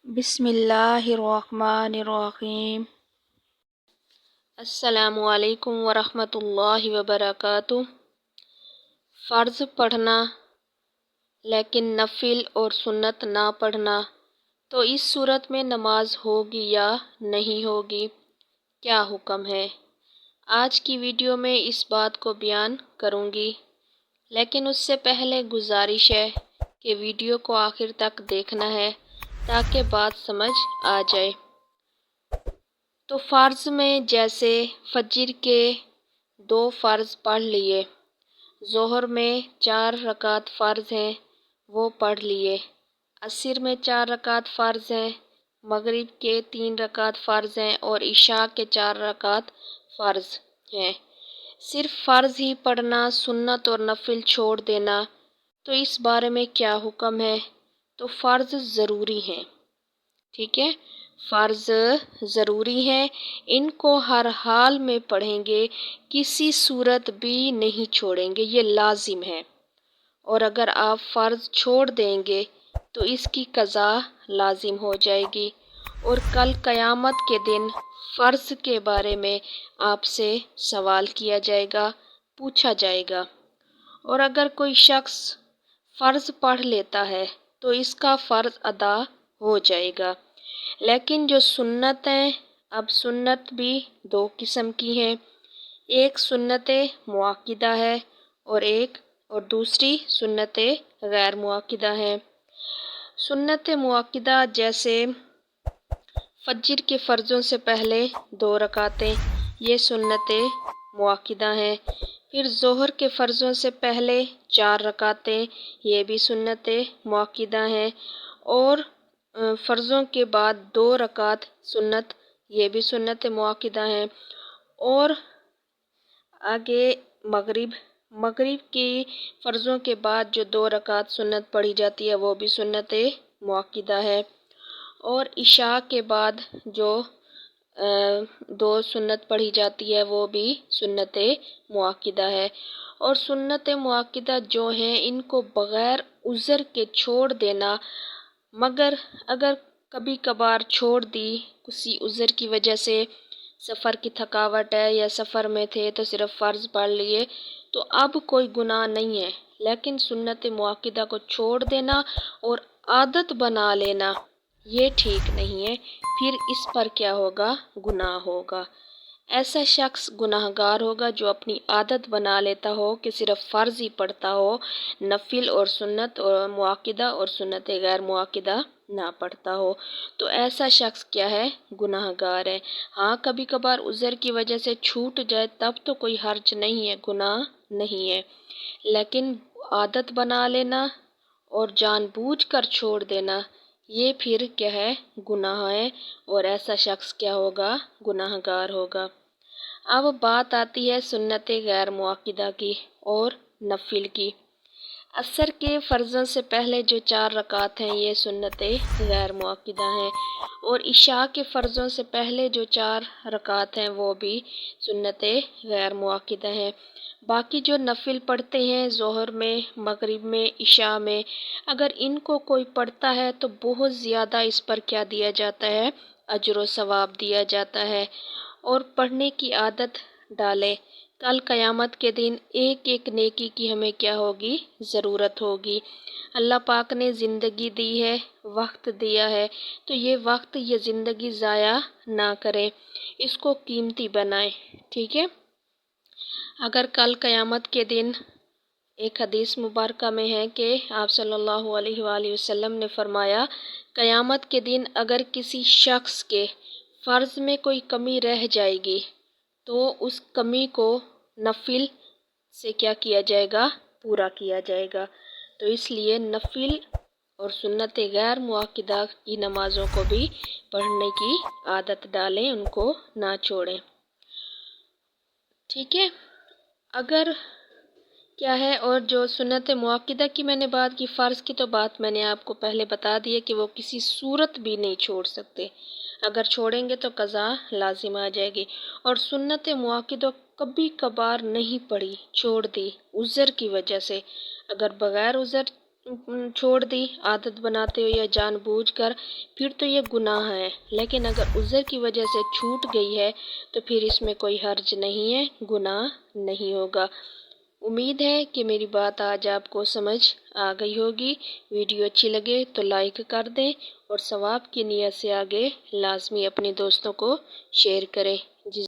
بسم اللہ الرحمن الرحیم۔ السلام علیکم ورحمۃ اللہ وبرکاتہ۔ فرض پڑھنا لیکن نفل اور سنت نہ پڑھنا، تو اس صورت میں نماز ہوگی یا نہیں ہوگی؟ کیا حکم ہے؟ آج کی ویڈیو میں اس بات کو بیان کروں گی، لیکن اس سے پہلے گزارش ہے کہ ویڈیو کو آخر تک دیکھنا ہے تاکہ بات سمجھ آ جائے۔ تو فرض میں جیسے فجر کے 2 فرض پڑھ لیے، ظہر میں 4 رکعت فرض ہیں وہ پڑھ لیے، عصر میں 4 رکعت فرض ہیں، مغرب کے 3 رکعت فرض ہیں اور عشاء کے 4 رکعت فرض ہیں۔ صرف فرض ہی پڑھنا، سنت اور نفل چھوڑ دینا، تو اس بارے میں کیا حکم ہے؟ تو فرض ضروری ہیں، ٹھیک ہے، فرض ضروری ہیں، ان کو ہر حال میں پڑھیں گے، کسی صورت بھی نہیں چھوڑیں گے، یہ لازم ہے۔ اور اگر آپ فرض چھوڑ دیں گے تو اس کی قضا لازم ہو جائے گی، اور کل قیامت کے دن فرض کے بارے میں آپ سے سوال کیا جائے گا، پوچھا جائے گا۔ اور اگر کوئی شخص فرض پڑھ لیتا ہے تو اس کا فرض ادا ہو جائے گا، لیکن جو سنت ہیں، اب سنت بھی 2 قسم کی ہیں، ایک سنت مؤکدہ ہے اور دوسری سنت غیر مؤکدہ ہے۔ سنت مؤکدہ جیسے فجر کے فرضوں سے پہلے 2 رکعتیں، یہ سنت مؤکدہ ہیں۔ پھر ظہر کے فرضوں سے پہلے 4 رکعتیں، یہ بھی سنت مؤکدہ ہیں، اور فرضوں کے بعد 2 رکعت سنت، یہ بھی سنت مؤکدہ ہیں۔ اور آگے مغرب کی فرضوں کے بعد جو 2 رکعت سنت پڑھی جاتی ہے وہ بھی سنت مؤکدہ ہے، اور عشاء کے بعد جو 2 سنت پڑھی جاتی ہے وہ بھی سنت مؤکدہ ہے۔ اور سنت مؤکدہ جو ہیں ان کو بغیر عذر کے چھوڑ دینا، مگر اگر کبھی کبھار چھوڑ دی کسی عذر کی وجہ سے، سفر کی تھکاوٹ ہے یا سفر میں تھے تو صرف فرض پڑھ لیے، تو اب کوئی گناہ نہیں ہے، لیکن سنت مؤکدہ کو چھوڑ دینا اور عادت بنا لینا یہ ٹھیک نہیں ہے، پھر اس پر کیا ہوگا؟ گناہ ہوگا۔ ایسا شخص گناہ گار ہوگا جو اپنی عادت بنا لیتا ہو کہ صرف فرض ہی پڑھتا ہو، نفل اور سنت اور مؤکدہ اور سنت غیر مؤکدہ نہ پڑھتا ہو، تو ایسا شخص کیا ہے؟ گناہ گار ہے۔ ہاں کبھی کبھار عذر کی وجہ سے چھوٹ جائے تب تو کوئی حرج نہیں ہے، گناہ نہیں ہے، لیکن عادت بنا لینا اور جان بوجھ کر چھوڑ دینا یہ پھر کیا ہے؟ گناہ ہے، اور ایسا شخص کیا ہوگا؟ گناہ گار ہوگا۔ اب بات آتی ہے سنت غیر مؤکدہ کی اور نفل کی۔ عصر کے فرضوں سے پہلے جو 4 رکعت ہیں یہ سنت غیر مؤکدہ ہیں، اور عشاء کے فرضوں سے پہلے جو 4 رکعت ہیں وہ بھی سنت غیر مؤکدہ ہیں۔ باقی جو نفل پڑھتے ہیں ظہر میں، مغرب میں، عشاء میں، اگر ان کو کوئی پڑھتا ہے تو بہت زیادہ اس پر کیا دیا جاتا ہے؟ اجر و ثواب دیا جاتا ہے، اور پڑھنے کی عادت ڈالے، کل قیامت کے دن ایک ایک نیکی کی ہمیں کیا ہوگی؟ ضرورت ہوگی۔ اللہ پاک نے زندگی دی ہے، وقت دیا ہے، تو یہ وقت یہ زندگی ضائع نہ کریں، اس کو قیمتی بنائیں، ٹھیک ہے۔ اگر کل قیامت کے دن ایک حدیث مبارکہ میں ہے کہ آپ صلی اللہ علیہ وآلہ وسلم نے فرمایا، قیامت کے دن اگر کسی شخص کے فرض میں کوئی کمی رہ جائے گی تو اس کمی کو نفل سے کیا کیا جائے گا؟ پورا کیا جائے گا۔ تو اس لیے نفل اور سنت غیر مؤکدہ کی نمازوں کو بھی پڑھنے کی عادت ڈالیں، ان کو نہ چھوڑیں، ٹھیک ہے۔ اگر کیا ہے، اور جو سنت مؤکدہ کی میں نے بات کی، فرض کی تو بات میں نے آپ کو پہلے بتا دی ہے کہ وہ کسی صورت بھی نہیں چھوڑ سکتے، اگر چھوڑیں گے تو قضا لازم آ جائے گی۔ اور سنت مؤکدہ کبھی کبھار نہیں پڑھی، چھوڑ دی عذر کی وجہ سے، اگر بغیر عذر چھوڑ دی عادت بناتے ہو یا جان بوجھ کر، پھر تو یہ گناہ ہے، لیکن اگر عذر کی وجہ سے چھوٹ گئی ہے تو پھر اس میں کوئی حرج نہیں ہے، گناہ نہیں ہوگا۔ امید ہے کہ میری بات آج آپ کو سمجھ آ گئی ہوگی۔ ویڈیو اچھی لگے تو لائک کر دیں اور ثواب کی نیت سے آگے لازمی اپنے دوستوں کو شیئر کریں۔